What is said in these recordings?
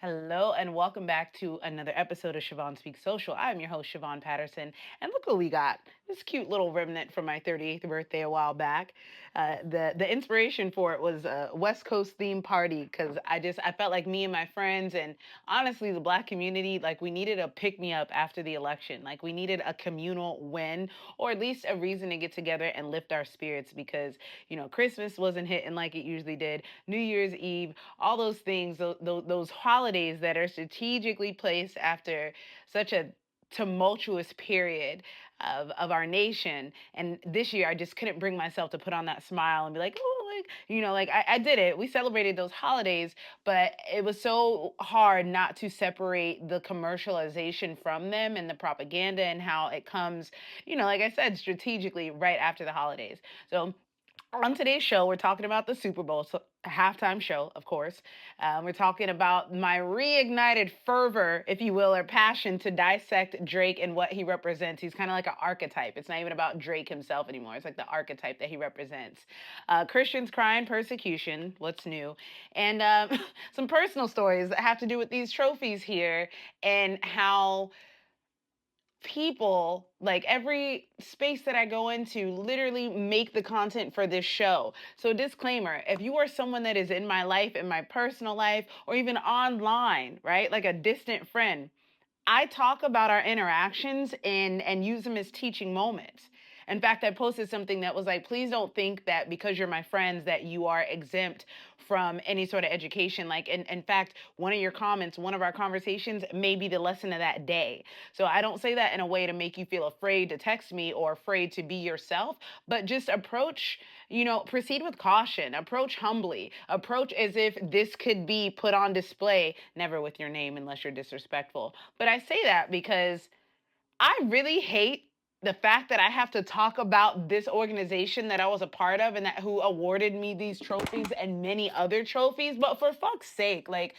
Hello and welcome back to another episode of Siobhan Speaks Social. I'm your host, Siobhan Patterson, and look what we got. This cute little remnant from my 38th birthday a while back. The inspiration for it was a West Coast theme party because I felt like me and my friends and honestly the Black community, like we needed a pick me up after the election. Like we needed a communal win or at least a reason to get together and lift our spirits because Christmas wasn't hitting like it usually did. New Year's Eve, all those things, those holidays that are strategically placed after such a tumultuous period of our nation. And this year, I just couldn't bring myself to put on that smile and be like, oh, I did it. We celebrated those holidays, but it was so hard not to separate the commercialization from them and the propaganda and how it comes, like I said, strategically right after the holidays. So, on today's show, we're talking about the Super Bowl halftime show, of course. We're talking about my reignited fervor, if you will, or passion to dissect Drake and what he represents. He's kind of like an archetype. It's not even about Drake himself anymore. It's like the archetype that he represents. Christians crying persecution, what's new, and some personal stories that have to do with these trophies here and how people, like every space that I go into, literally make the content for this show. So, disclaimer, if you are someone that is in my life, in my personal life, or even online, right, like a distant friend, I talk about our interactions and use them as teaching moments. In fact, I posted something that was like, please don't think that because you're my friends that you are exempt from any sort of education. Like, in fact, one of your comments, one of our conversations may be the lesson of that day. So I don't say that in a way to make you feel afraid to text me or afraid to be yourself, but just approach, proceed with caution, approach humbly, approach as if this could be put on display, never with your name unless you're disrespectful. But I say that because I really hate the fact that I have to talk about this organization that I was a part of and that who awarded me these trophies and many other trophies. But for fuck's sake, like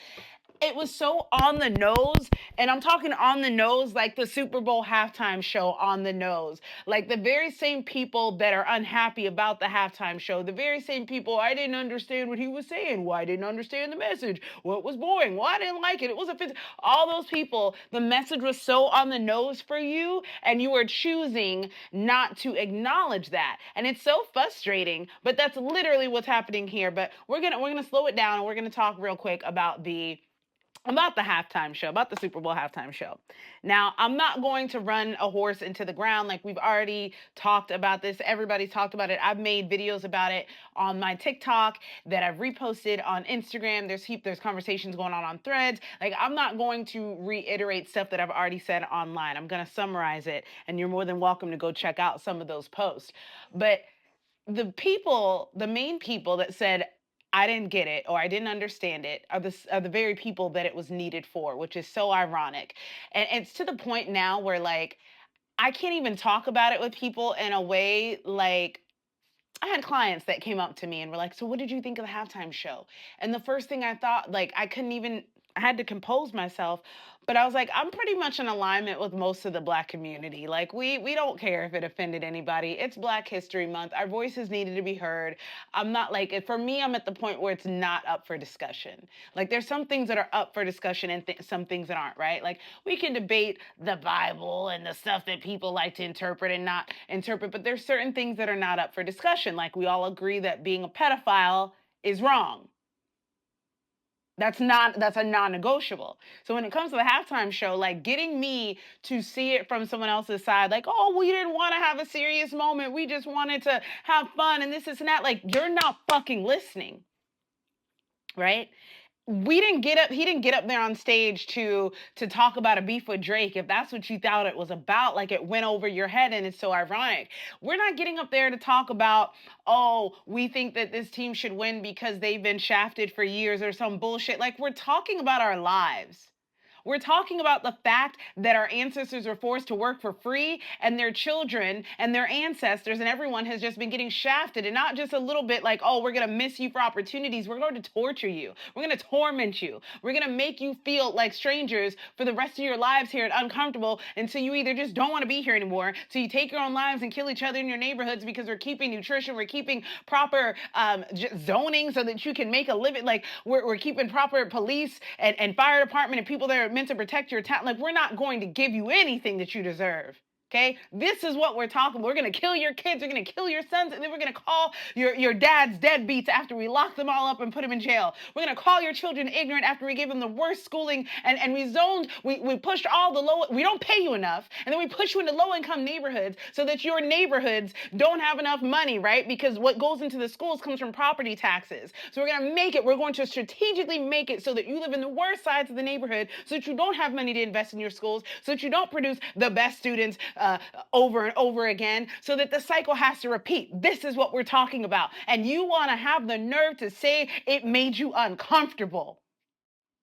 it was so on the nose, and I'm talking on the nose like the Super Bowl halftime show on the nose. Like the very same people that are unhappy about the halftime show, the very same people, I didn't understand what he was saying. Why I didn't understand the message? What was boring? Why I didn't like it? It was offensive. All those people, the message was so on the nose for you, and you are choosing not to acknowledge that. And it's so frustrating, but that's literally what's happening here. But we're gonna slow it down and we're gonna talk real quick about the halftime show, about the Super Bowl halftime show. Now, I'm not going to run a horse into the ground. Like we've already talked about this. Everybody's talked about it. I've made videos about it on my TikTok that I've reposted on Instagram. There's conversations going on Threads. Like I'm not going to reiterate stuff that I've already said online. I'm going to summarize it, and you're more than welcome to go check out some of those posts. But the main people that said, I didn't get it or I didn't understand it are the very people that it was needed for, which is so ironic. And it's to the point now where like I can't even talk about it with people in a way like I had clients that came up to me and were like, "So what did you think of the halftime show?" And the first thing I thought, like, I had to compose myself, but I was like, I'm pretty much in alignment with most of the Black community. Like, we don't care if it offended anybody. It's Black History Month. Our voices needed to be heard. I'm not like, for me, I'm at the point where it's not up for discussion. Like, there's some things that are up for discussion and some things that aren't, right? Like, we can debate the Bible and the stuff that people like to interpret and not interpret, but there's certain things that are not up for discussion. Like, we all agree that being a pedophile is wrong. That's a non-negotiable. So when it comes to the halftime show, like getting me to see it from someone else's side, like, oh, we didn't want to have a serious moment. We just wanted to have fun and this and that. Like, you're not fucking listening, right? He didn't get up there on stage to talk about a beef with Drake. If that's what you thought it was about, like it went over your head and it's so ironic. We're not getting up there to talk about, oh, we think that this team should win because they've been shafted for years or some bullshit. Like we're talking about our lives. We're talking about the fact that our ancestors were forced to work for free, and their children and their ancestors and everyone has just been getting shafted, and not just a little bit like, oh, we're going to miss you for opportunities. We're going to torture you. We're going to torment you. We're going to make you feel like strangers for the rest of your lives here and uncomfortable until you either just don't want to be here anymore, so you take your own lives and kill each other in your neighborhoods because we're keeping nutrition, we're keeping proper zoning so that you can make a living. Like we're keeping proper police and fire department and people that are meant to protect your town. Like we're not going to give you anything that you deserve. Okay, this is what we're talking about. We're going to kill your kids, we're going to kill your sons, and then we're going to call your dad's deadbeats after we lock them all up and put them in jail. We're going to call your children ignorant after we gave them the worst schooling, and we pushed all the low, we don't pay you enough, and then we push you into low-income neighborhoods so that your neighborhoods don't have enough money, right? Because what goes into the schools comes from property taxes. So we're going to strategically make it so that you live in the worst sides of the neighborhood so that you don't have money to invest in your schools, so that you don't produce the best students over and over again, so that the cycle has to repeat. This is what we're talking about. And you want to have the nerve to say it made you uncomfortable.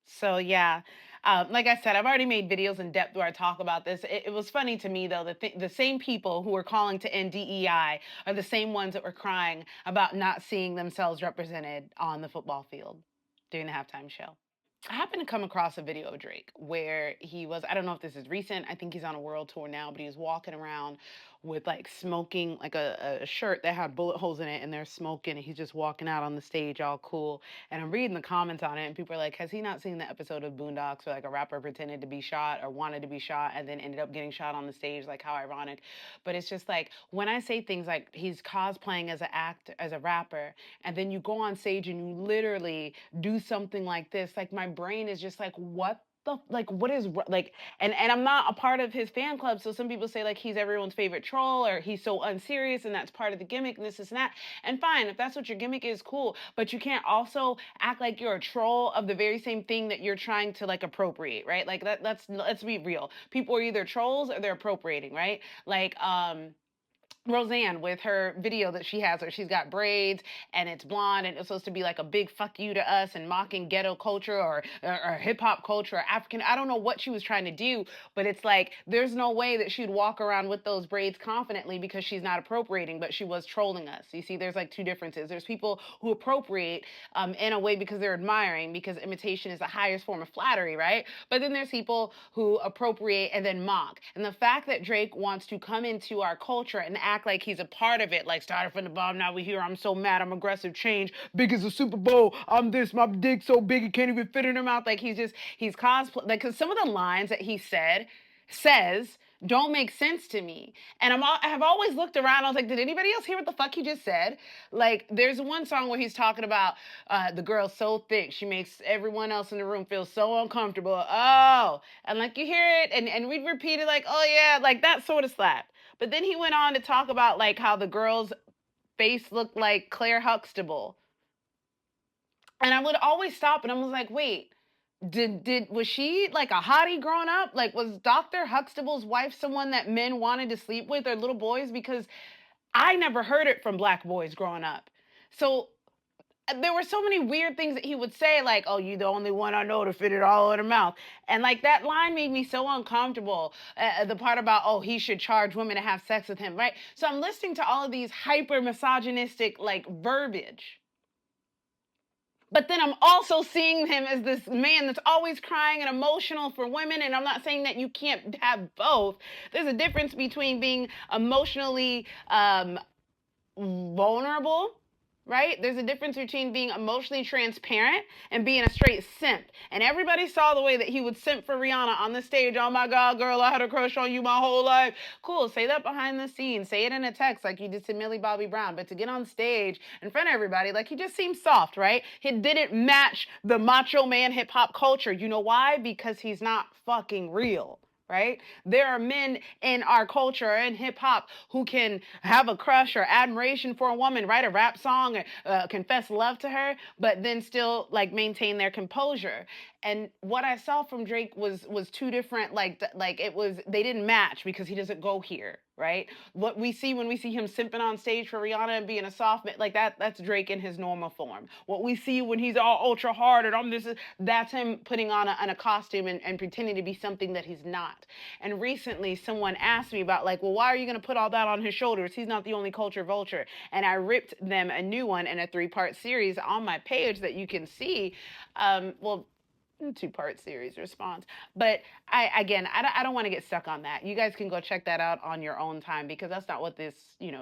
So yeah, like I said, I've already made videos in depth where I talk about this. It was funny to me though that the same people who were calling to end DEI are the same ones that were crying about not seeing themselves represented on the football field during the halftime show. I happened to come across a video of Drake where he was, I don't know if this is recent, I think he's on a world tour now, but he was walking around with like smoking, like a shirt that had bullet holes in it, and they're smoking, and he's just walking out on the stage all cool. And I'm reading the comments on it, and people are like, has he not seen the episode of Boondocks where like a rapper pretended to be shot or wanted to be shot and then ended up getting shot on the stage? Like, how ironic. But it's just like, when I say things like he's cosplaying as an actor, as a rapper, and then you go on stage and you literally do something like this, like my brain is just like, what the, like, what is like, and I'm not a part of his fan club, so some people say like he's everyone's favorite troll or he's so unserious and that's part of the gimmick and this and that. And fine, if that's what your gimmick is, cool, but you can't also act like you're a troll of the very same thing that you're trying to like appropriate, right? Like let's be real, people are either trolls or they're appropriating, right? Like Roseanne with her video that she has where she's got braids and it's blonde and it's supposed to be like a big fuck you to us and mocking ghetto culture or hip hop culture or African. I don't know what she was trying to do, but it's like there's no way that she'd walk around with those braids confidently because she's not appropriating, but she was trolling us. You see, there's like two differences. There's people who appropriate in a way because they're admiring, because imitation is the highest form of flattery, right? But then there's people who appropriate and then mock. And the fact that Drake wants to come into our culture and act like he's a part of it, like started from the bottom, now we here, I'm so mad, I'm aggressive, change, big as a Super Bowl, I'm this, my dick so big it can't even fit in her mouth. Like he's cosplay, like, because some of the lines that he says don't make sense to me. And I have always looked around, I was like, did anybody else hear what the fuck he just said? Like, there's one song where he's talking about the girl's so thick, she makes everyone else in the room feel so uncomfortable. Oh, and like you hear it, and we'd repeat it like, oh yeah, like that sort of slapped. But then he went on to talk about like how the girl's face looked like Claire Huxtable. And I would always stop and I was like, wait, was she like a hottie growing up? Like, was Dr. Huxtable's wife someone that men wanted to sleep with, or little boys? Because I never heard it from black boys growing up. So there were so many weird things that he would say, like, oh, you the only one I know to fit it all in her mouth. And like that line made me so uncomfortable. The part about, oh, he should charge women to have sex with him, right? So I'm listening to all of these hyper misogynistic like verbiage. But then I'm also seeing him as this man that's always crying and emotional for women. And I'm not saying that you can't have both. There's a difference between being emotionally vulnerable, right? There's a difference between being emotionally transparent and being a straight simp. And everybody saw the way that he would simp for Rihanna on the stage. Oh my God, girl, I had a crush on you my whole life. Cool, say that behind the scenes. Say it in a text like you did to Millie Bobby Brown. But to get on stage in front of everybody, like, he just seemed soft, right? He didn't match the macho man hip hop culture. You know why? Because he's not fucking real. Right? There are men in our culture and hip hop who can have a crush or admiration for a woman, write a rap song, or confess love to her, but then still like maintain their composure. And what I saw from Drake was two different, like it was, they didn't match because he doesn't go here. right? What we see when we see him simping on stage for Rihanna and being a soft man, like that's Drake in his normal form. What we see when he's all ultra hard and that's him putting on a costume and pretending to be something that he's not. And recently someone asked me about like, well, why are you going to put all that on his shoulders? He's not the only culture vulture. And I ripped them a new one in a 3-part series on my page that you can see. Well, 2-part series response. But I don't want to get stuck on that. You guys can go check that out on your own time because that's not what this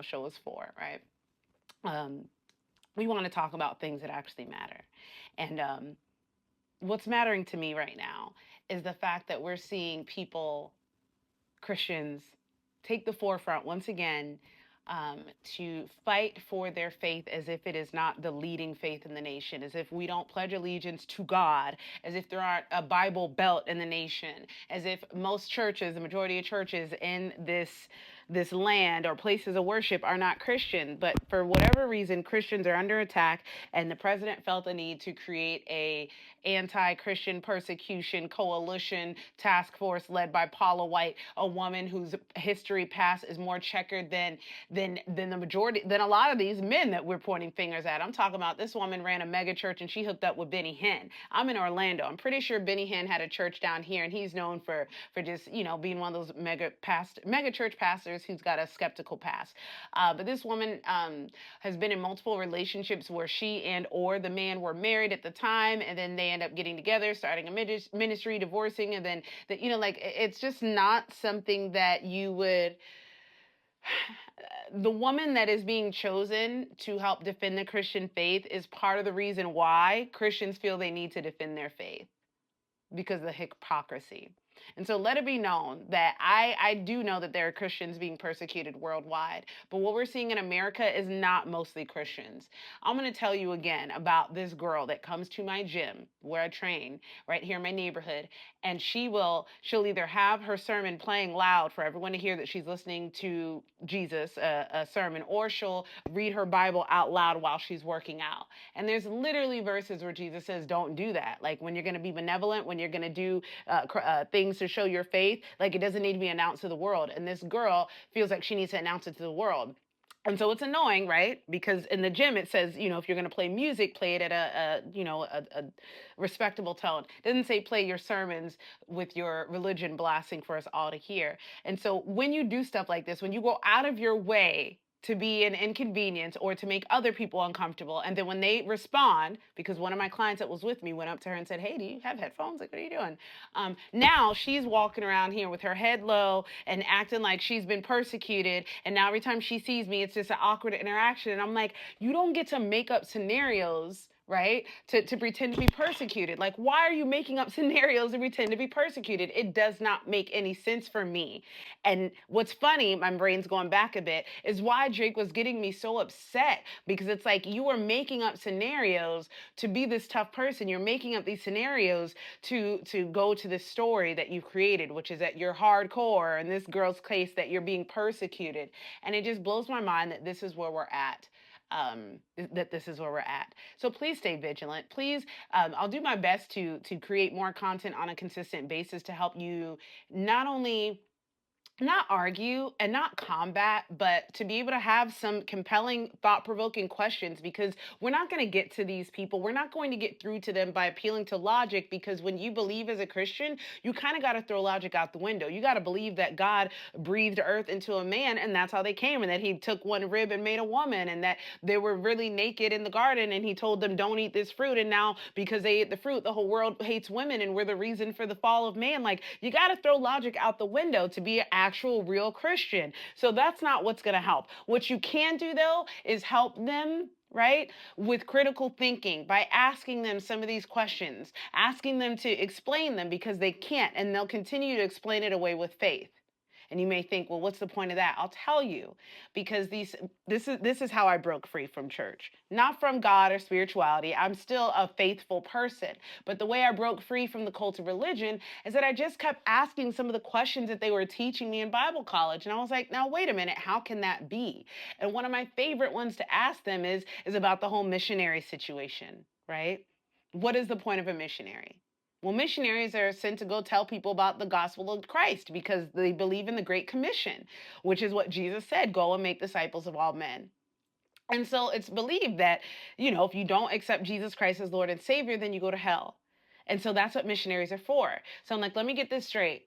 show is for, right? Um, we want to talk about things that actually matter, and what's mattering to me right now is the fact that we're seeing people, Christians, take the forefront once again to fight for their faith as if it is not the leading faith in the nation, as if we don't pledge allegiance to God, as if there aren't a Bible belt in the nation, as if most churches, the majority of churches in this land or places of worship are not Christian. But for whatever reason, Christians are under attack, and the president felt the need to create a anti-Christian persecution coalition task force led by Paula White, a woman whose history past is more checkered than the majority, than a lot of these men that we're pointing fingers at. I'm talking about this woman ran a mega church and she hooked up with Benny Hinn. I'm in Orlando. I'm pretty sure Benny Hinn had a church down here, and he's known for just being one of those mega church pastors who's got a skeptical past. But this woman has been in multiple relationships where she and or the man were married at the time, and then they end up getting together, starting a ministry, divorcing, and then like it's just not something that you would. The woman that is being chosen to help defend the Christian faith is part of the reason why Christians feel they need to defend their faith, because of the hypocrisy. And so let it be known that I do know that there are Christians being persecuted worldwide, but what we're seeing in America is not mostly Christians. I'm going to tell you again about this girl that comes to my gym where I train right here in my neighborhood, and she'll either have her sermon playing loud for everyone to hear that she's listening to Jesus, a sermon, or she'll read her Bible out loud while she's working out. And there's literally verses where Jesus says, don't do that. Like when you're going to be benevolent, when you're going to do things to show your faith, like it doesn't need to be announced to the world. And this girl feels like she needs to announce it to the world. And so it's annoying, right? Because in the gym it says, if you're going to play music, play it at a respectable tone. It doesn't say play your sermons with your religion blasting for us all to hear. And so when you do stuff like this, when you go out of your way to be an inconvenience or to make other people uncomfortable, and then when they respond, because one of my clients that was with me went up to her and said, hey, do you have headphones? Like, what are you doing? Now she's walking around here with her head low and acting like she's been persecuted, and now every time she sees me it's just an awkward interaction, and I'm like, you don't get to make up scenarios, right? To pretend to be persecuted. Like, why are you making up scenarios to pretend to be persecuted? It does not make any sense for me. And what's funny, my brain's going back a bit, is why Drake was getting me so upset, because it's like you are making up scenarios to be this tough person. You're making up these scenarios to go to this story that you've created, which is that you're hardcore, in this girl's case that you're being persecuted. And it just blows my mind that this is where we're at. This is where we're at. So please stay vigilant. Please, I'll do my best to create more content on a consistent basis to help you not only not argue and not combat, but to be able to have some compelling, thought provoking questions, because we're not going to get to these people. We're not going to get through to them by appealing to logic, because when you believe as a Christian, you kind of got to throw logic out the window. You got to believe that God breathed earth into a man and that's how they came, and that he took one rib and made a woman, and that they were really naked in the garden and he told them, don't eat this fruit. And now because they ate the fruit, the whole world hates women and we're the reason for the fall of man. Like, you got to throw logic out the window to be an actual real Christian. So that's not what's going to help. What you can do though is help them, right, with critical thinking by asking them some of these questions, asking them to explain them, because they can't, and they'll continue to explain it away with faith. And you may think, well, what's the point of that? I'll tell you, because this is how I broke free from church. Not from God or spirituality. I'm still a faithful person. But the way I broke free from the cult of religion is that I just kept asking some of the questions that they were teaching me in Bible college. And I was like, now wait a minute, how can that be? And one of my favorite ones to ask them is about the whole missionary situation, right? What is the point of a missionary? Well, missionaries are sent to go tell people about the gospel of Christ because they believe in the Great Commission, which is what Jesus said, go and make disciples of all men. And so it's believed that, if you don't accept Jesus Christ as Lord and Savior, then you go to hell. And so that's what missionaries are for. So I'm like, let me get this straight.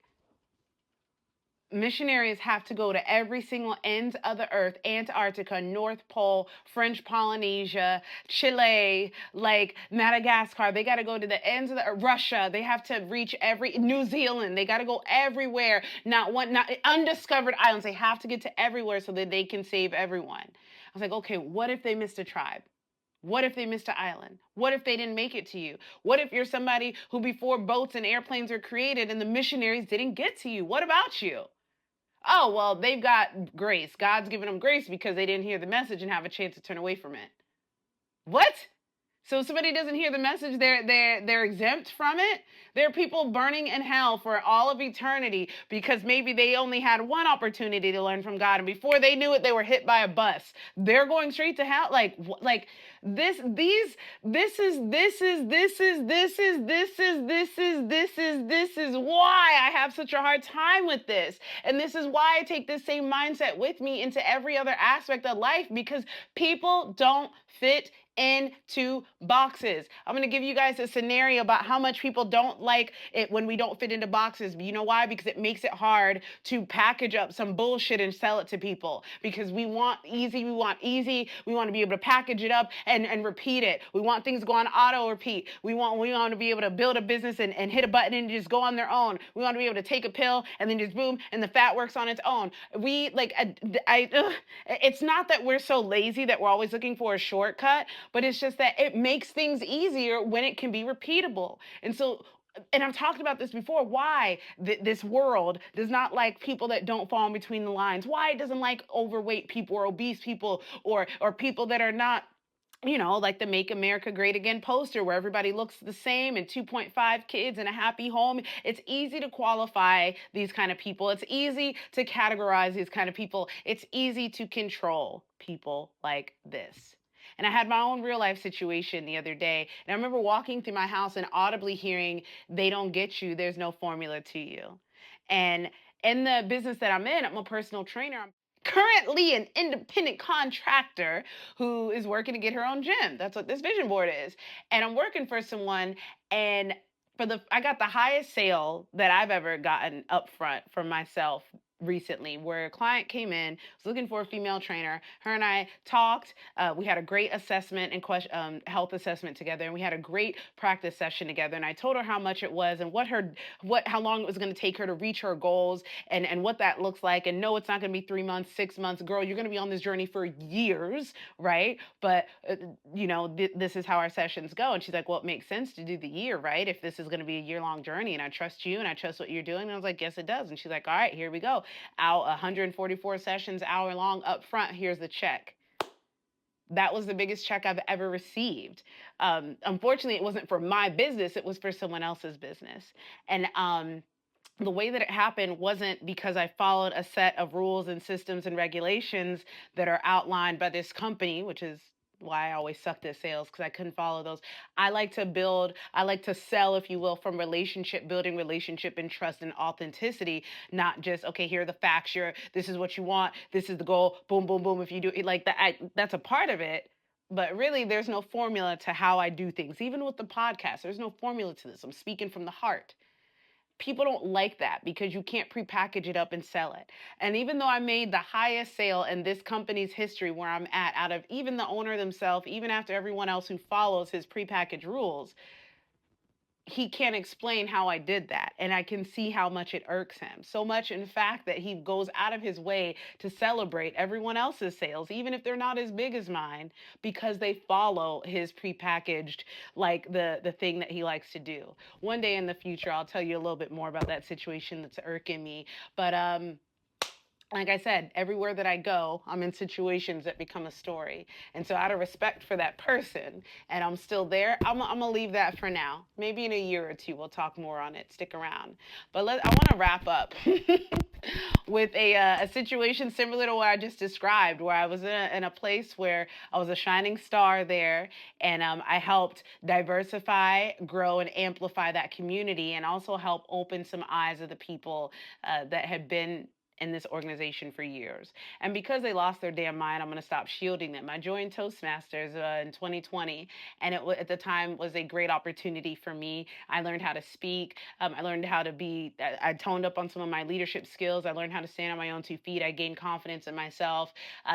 Missionaries have to go to every single end of the earth: Antarctica, North Pole, French Polynesia, Chile, like Madagascar. They got to go to the ends of Russia. They have to reach New Zealand. They got to go everywhere. Not undiscovered islands. They have to get to everywhere so that they can save everyone. I was like, okay, what if they missed a tribe? What if they missed an island? What if they didn't make it to you? What if you're somebody who before boats and airplanes were created and the missionaries didn't get to you? What about you? Oh, well, they've got grace. God's given them grace because they didn't hear the message and have a chance to turn away from it. What? So if somebody doesn't hear the message, they're exempt from it. There are people burning in hell for all of eternity because maybe they only had one opportunity to learn from God, and before they knew it, they were hit by a bus. They're going straight to hell. Like this is why I have such a hard time with this. And this is why I take this same mindset with me into every other aspect of life, because people don't fit into boxes. I'm going to give you guys a scenario about how much people don't like it when we don't fit into boxes. But you know why? Because it makes it hard to package up some bullshit and sell it to people. Because we want easy. We want to be able to package it up and repeat it. We want things to go on auto repeat. We want to be able to build a business and hit a button and just go on their own. We want to be able to take a pill and then just boom, and the fat works on its own. It's not that we're so lazy that we're always looking for a shortcut, but it's just that it makes things easier when it can be repeatable. And I've talked about this before, why this world does not like people that don't fall in between the lines, why it doesn't like overweight people or obese people or people that are not, like the Make America Great Again poster where everybody looks the same and 2.5 kids and a happy home. It's easy to qualify these kind of people. It's easy to categorize these kind of people. It's easy to control people like this. And I had my own real life situation the other day. And I remember walking through my house and audibly hearing, they don't get you, there's no formula to you. And in the business that I'm in, I'm a personal trainer. I'm currently an independent contractor who is working to get her own gym. That's what this vision board is. And I'm working for someone, and I got the highest sale that I've ever gotten up front for myself recently, where a client came in, was looking for a female trainer. Her and I talked. We had a great assessment and health assessment together, and we had a great practice session together. And I told her how much it was and how long it was going to take her to reach her goals, and what that looks like. And no, it's not going to be 3 months, 6 months, girl. You're going to be on this journey for years, right? But this is how our sessions go. And she's like, well, it makes sense to do the year, right? If this is going to be a year-long journey, and I trust you and I trust what you're doing. And I was like, yes, it does. And she's like, all right, here we go. 144 sessions, hour long, up front. Here's the check. That was the biggest check I've ever received. Unfortunately, it wasn't for my business. It was for someone else's business. And the way that it happened wasn't because I followed a set of rules and systems and regulations that are outlined by this company, which is why I always sucked at sales, because I couldn't follow those. I like to sell, if you will, from relationship building, relationship and trust and authenticity, not just, okay, here are the facts, this is what you want, this is the goal, boom, boom, boom. If you do it like that, that's a part of it. But really, there's no formula to how I do things. Even with the podcast, there's no formula to this. I'm speaking from the heart. People don't like that because you can't prepackage it up and sell it. And even though I made the highest sale in this company's history where I'm at, out of even the owner themselves, even after everyone else who follows his prepackaged rules, he can't explain how I did that. And I can see how much it irks him. So much, in fact, that he goes out of his way to celebrate everyone else's sales, even if they're not as big as mine, because they follow his prepackaged, like the thing that he likes to do. One day in the future, I'll tell you a little bit more about that situation that's irking me. But like I said, everywhere that I go, I'm in situations that become a story. And so out of respect for that person, and I'm still there, I'm going to leave that for now. Maybe in a year or two, we'll talk more on it. Stick around. But I want to wrap up. with a situation similar to what I just described, where I was in a place where I was a shining star there, and I helped diversify, grow, and amplify that community, and also help open some eyes of the people that had been in this organization for years. And because they lost their damn mind, I'm going to stop shielding them. I joined Toastmasters in 2020, and at the time was a great opportunity for me. I learned how to speak. I learned how to be. I toned up on some of my leadership skills. I learned how to stand on my own 2 feet. I gained confidence in myself.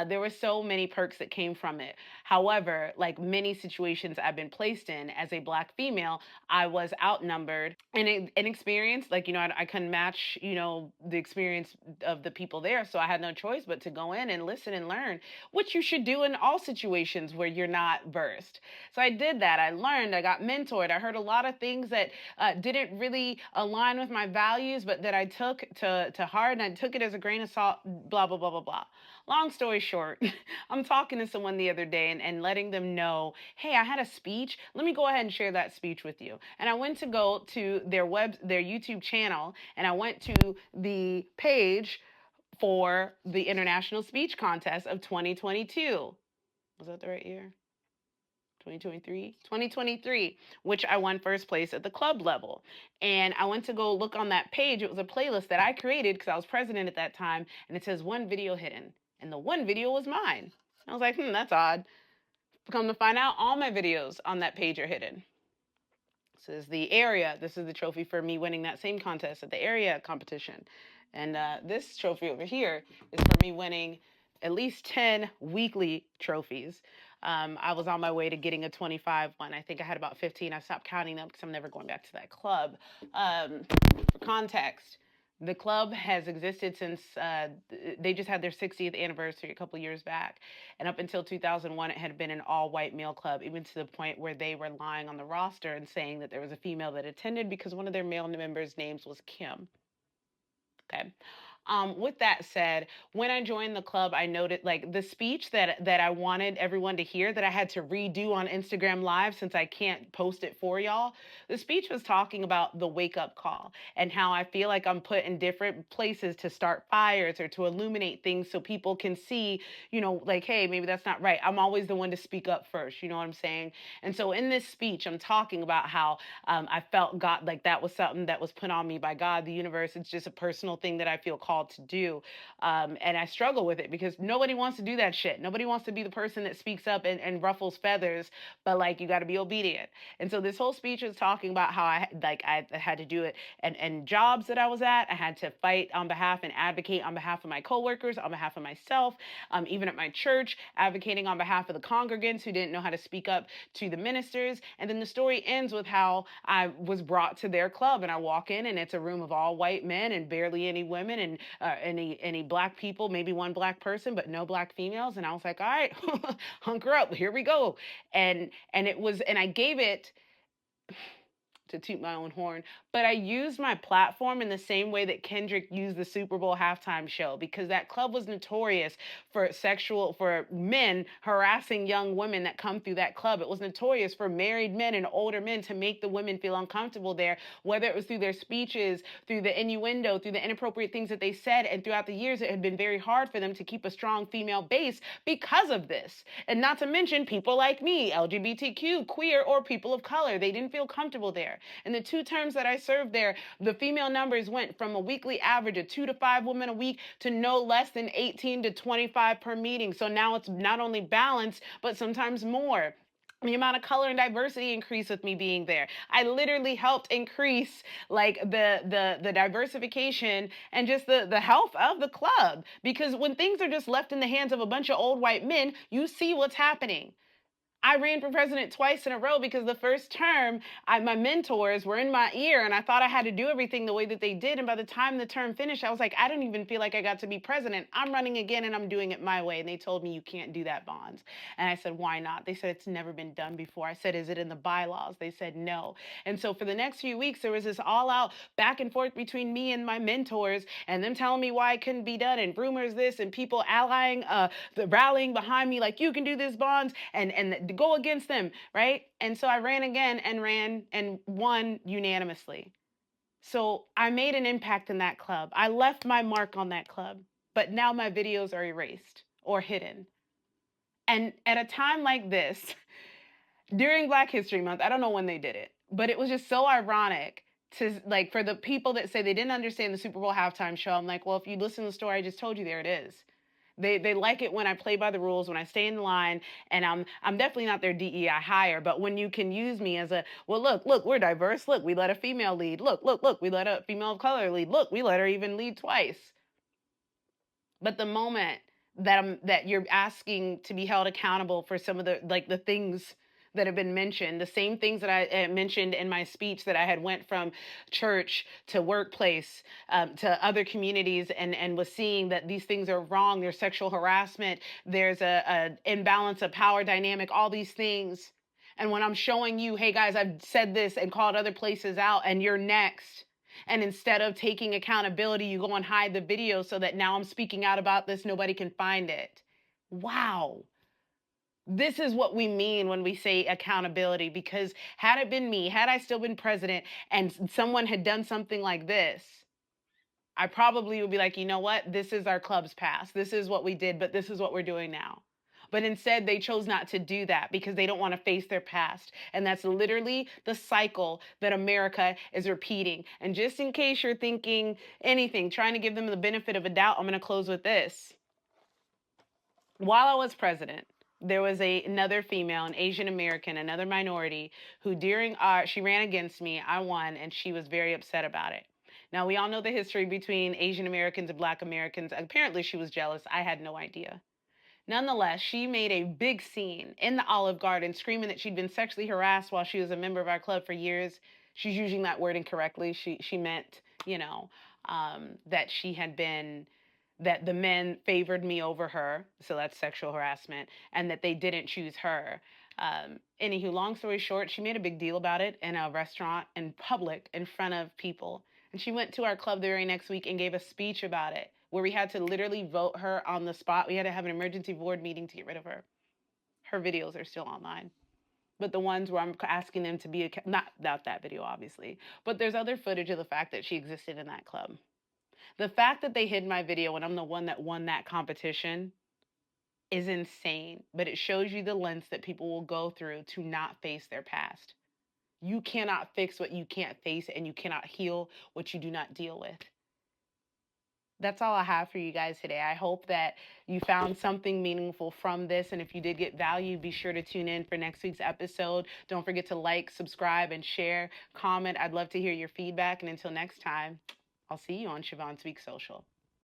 There were so many perks that came from it. However, like many situations I've been placed in as a Black female, I was outnumbered and inexperienced. Like, I couldn't match, the experience of the people there. So I had no choice but to go in and listen and learn, which you should do in all situations where you're not versed. So I did that. I learned, I got mentored. I heard a lot of things that didn't really align with my values, but that I took to heart, and I took it as a grain of salt, blah, blah, blah, blah, blah. Long story short, I'm talking to someone the other day and letting them know, hey, I had a speech. Let me go ahead and share that speech with you. And I went to go to their YouTube channel, and I went to the page for the International Speech Contest of 2022. Was that the right year? 2023, which I won first place at the club level. And I went to go look on that page. It was a playlist that I created because I was president at that time, and it says one video hidden. And the one video was mine. I was like, that's odd. Come to find out, all my videos on that page are hidden. This is the area. This is the trophy for me winning that same contest at the area competition. And this trophy over here is for me winning at least 10 weekly trophies. I was on my way to getting a 25 one. I think I had about 15. I stopped counting them because I'm never going back to that club. For context, the club has existed since they just had their 60th anniversary a couple years back. And up until 2001, it had been an all-white male club, even to the point where they were lying on the roster and saying that there was a female that attended because one of their male members' names was Kim. Okay. With that said, when I joined the club, I noted like the speech that I wanted everyone to hear that I had to redo on Instagram Live since I can't post it for y'all. The speech was talking about the wake up call and how I feel like I'm put in different places to start fires or to illuminate things so people can see, like, hey, maybe that's not right. I'm always the one to speak up first. You know what I'm saying? And so in this speech, I'm talking about how I felt God, like that was something that was put on me by God, the universe. It's just a personal thing that I feel called to do. And I struggle with it because nobody wants to do that shit. Nobody wants to be the person that speaks up and ruffles feathers, but like you got to be obedient. And so this whole speech was talking about how I had to do it and jobs that I was at. I had to fight on behalf and advocate on behalf of my coworkers, on behalf of myself, even at my church, advocating on behalf of the congregants who didn't know how to speak up to the ministers. And then the story ends with how I was brought to their club, and I walk in and it's a room of all white men and barely any women and any Black people, maybe one Black person, but no Black females. And I was like, all right, hunker up, here we go. And I gave it, to toot my own horn, but I used my platform in the same way that Kendrick used the Super Bowl halftime show, because that club was notorious for men harassing young women that come through that club. It was notorious for married men and older men to make the women feel uncomfortable there, whether it was through their speeches, through the innuendo, through the inappropriate things that they said. And throughout the years, it had been very hard for them to keep a strong female base because of this. And not to mention people like me, LGBTQ, queer, or people of color. They didn't feel comfortable there. In the 2 terms that I served there, the female numbers went from a weekly average of 2 to 5 women a week to no less than 18 to 25 per meeting. So now it's not only balanced, but sometimes more. The amount of color and diversity increased with me being there. I literally helped increase like the diversification and just the health of the club, because when things are just left in the hands of a bunch of old white men, you see what's happening. I ran for president twice in a row because the first term, my mentors were in my ear and I thought I had to do everything the way that they did. And by the time the term finished, I was like, I don't even feel like I got to be president. I'm running again and I'm doing it my way. And they told me, you can't do that, Bonds. And I said, why not? They said, it's never been done before. I said, is it in the bylaws? They said, no. And so for the next few weeks, there was this all out back and forth between me and my mentors and them telling me why it couldn't be done and rumors this and people rallying behind me like, you can do this, Bonds, and go against them, right? And so I ran again and ran and won unanimously. So I made an impact in that club. I left my mark on that club, but now my videos are erased or hidden. And at a time like this, during Black History Month, I don't know when they did it, but it was just so ironic to like for the people that say they didn't understand the Super Bowl halftime show. I'm like, well, if you listen to the story I just told you, there it is. They like it when I play by the rules, when I stay in line, and I'm definitely not their DEI hire, but when you can use me as a well, look, we're diverse. Look, we let a female lead. Look, we let a female of color lead. Look, we let her even lead twice. But the moment that you're asking to be held accountable for some of the like the things that have been mentioned, the same things that I mentioned in my speech, that I had went from church to workplace to other communities, and was seeing that these things are wrong. There's sexual harassment. There's a imbalance of power dynamic. All these things. And when I'm showing you, hey guys, I've said this and called other places out, and you're next. And instead of taking accountability, you go and hide the video so that now I'm speaking out about this, nobody can find it. Wow. This is what we mean when we say accountability, because had it been me, had I still been president and someone had done something like this, I probably would be like, you know what? This is our club's past. This is what we did, but this is what we're doing now. But instead, they chose not to do that because they don't want to face their past. And that's literally the cycle that America is repeating. And just in case you're thinking anything, trying to give them the benefit of a doubt, I'm going to close with this. While I was president, there was another female, an Asian American, another minority, who she ran against me. I won, and she was very upset about it. Now, we all know the history between Asian Americans and Black Americans. Apparently, she was jealous. I had no idea. Nonetheless, she made a big scene in the Olive Garden, screaming that she'd been sexually harassed while she was a member of our club for years. She's using that word incorrectly. She meant, that she had been that the men favored me over her, so that's sexual harassment, and that they didn't choose her. Anywho, long story short, she made a big deal about it in a restaurant in public in front of people. And she went to our club the very next week and gave a speech about it, where we had to literally vote her on the spot. We had to have an emergency board meeting to get rid of her. Her videos are still online. But the ones where I'm asking them to be, not that video, obviously, but there's other footage of the fact that she existed in that club. The fact that they hid my video when I'm the one that won that competition is insane, but it shows you the lens that people will go through to not face their past. You cannot fix what you can't face, and you cannot heal what you do not deal with. That's all I have for you guys today. I hope that you found something meaningful from this. And if you did get value, be sure to tune in for next week's episode. Don't forget to like, subscribe, and share, comment. I'd love to hear your feedback. And until next time, I'll see you on Siobhan Speaks Social.